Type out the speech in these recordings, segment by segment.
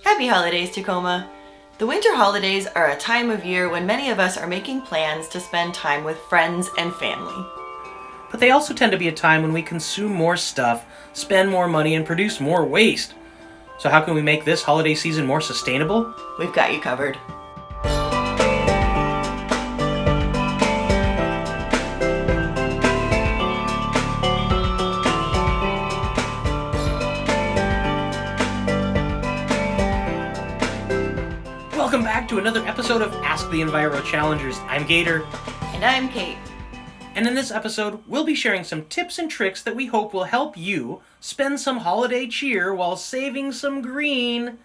Happy holidays, Tacoma! The winter holidays are a time of year when many of us are making plans to spend time with friends and family. But they also tend to be a time when we consume more stuff, spend more money, and produce more waste. So how can we make this holiday season more sustainable? We've got you covered. Welcome back to another episode of Ask the EnviroChallengers. I'm Gator. And I'm Kate. And in this episode, we'll be sharing some tips and tricks that we hope will help you spend some holiday cheer while saving some green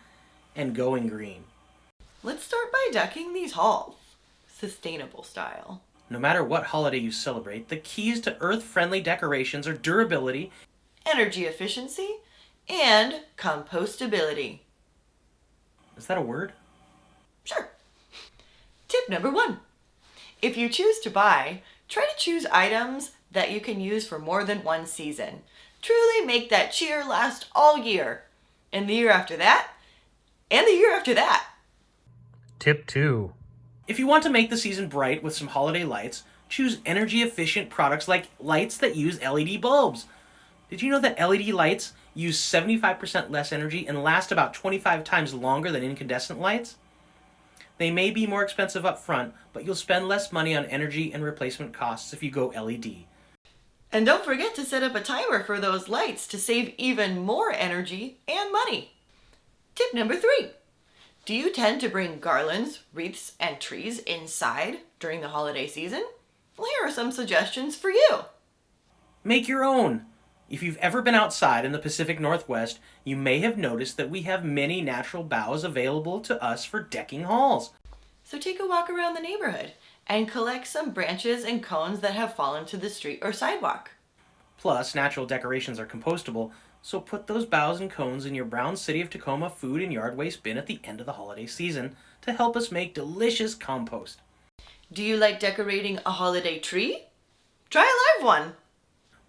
and going green. Let's start by decking these halls, sustainable style. No matter what holiday you celebrate, the keys to earth-friendly decorations are durability, Energy efficiency, and compostability. is that a word? Sure. Tip number 1. If you choose to buy, try to choose items that you can use for more than one season. Truly make that cheer last all year. And the year after that, and the year after that. Tip 2. If you want to make the season bright with some holiday lights, choose energy-efficient products like lights that use LED bulbs. Did you know that LED lights use 75% less energy and last about 25 times longer than incandescent lights? They may be more expensive up front, but you'll spend less money on energy and replacement costs if you go LED. And don't forget to set up a timer for those lights to save even more energy and money. Tip number 3. Do you tend to bring garlands, wreaths, and trees inside during the holiday season? Well, here are some suggestions for you. Make your own. If you've ever been outside in the Pacific Northwest, you may have noticed that we have many natural boughs available to us for decking halls. So take a walk around the neighborhood and collect some branches and cones that have fallen to the street or sidewalk. Plus, natural decorations are compostable, so put those boughs and cones in your Brown City of Tacoma food and yard waste bin at the end of the holiday season to help us make delicious compost. Do you like decorating a holiday tree? Try a live one.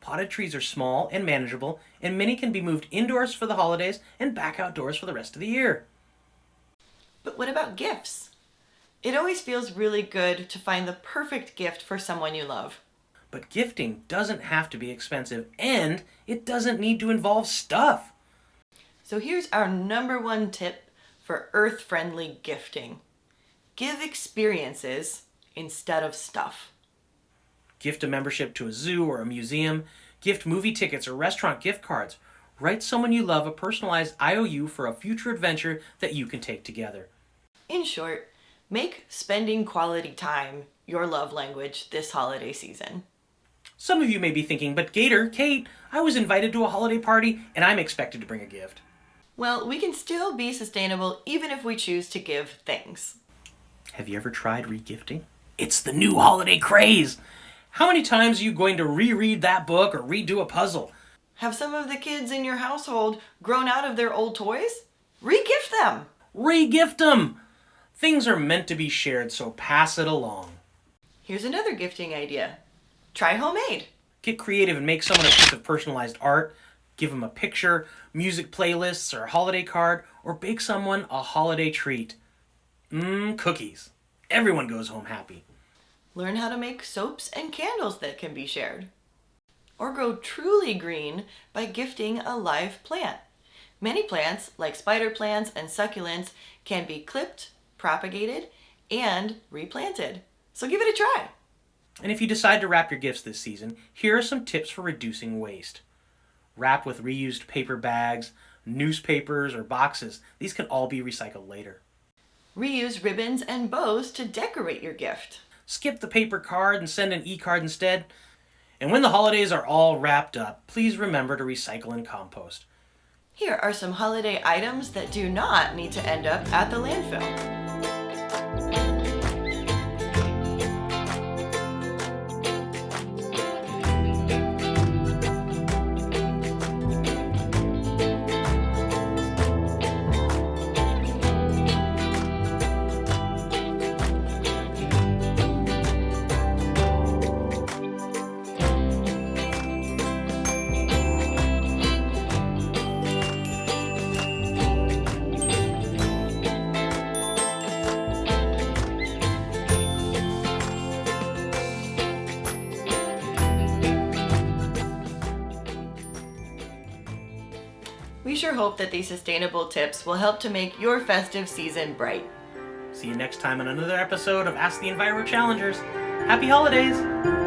Potted trees are small and manageable, and many can be moved indoors for the holidays and back outdoors for the rest of the year. But what about gifts? It always feels really good to find the perfect gift for someone you love. But gifting doesn't have to be expensive, and it doesn't need to involve stuff. So here's our number 1 tip for earth-friendly gifting. Give experiences instead of stuff. Gift a membership to a zoo or a museum. Gift movie tickets or restaurant gift cards. Write someone you love a personalized IOU for a future adventure that you can take together. In short, make spending quality time your love language this holiday season. Some of you may be thinking, but Gator, Kate, I was invited to a holiday party and I'm expected to bring a gift. Well, we can still be sustainable even if we choose to give things. Have you ever tried regifting? It's the new holiday craze. How many times are you going to reread that book or redo a puzzle? Have some of the kids in your household grown out of their old toys? Re-gift them! Re-gift them! Things are meant to be shared, so pass it along. Here's another gifting idea. Try homemade. Get creative and make someone a piece of personalized art. Give them a picture, music playlists, or a holiday card, or bake someone a holiday treat. Cookies. Everyone goes home happy. Learn how to make soaps and candles that can be shared. Or go truly green by gifting a live plant. Many plants, like spider plants and succulents, can be clipped, propagated, and replanted. So give it a try. And if you decide to wrap your gifts this season, here are some tips for reducing waste. Wrap with reused paper bags, newspapers, or boxes. These can all be recycled later. Reuse ribbons and bows to decorate your gift. Skip the paper card and send an e-card instead. And when the holidays are all wrapped up, please remember to recycle and compost. Here are some holiday items that do not need to end up at the landfill. We sure hope that these sustainable tips will help to make your festive season bright. See you next time on another episode of Ask the EnviroChallengers. Happy holidays!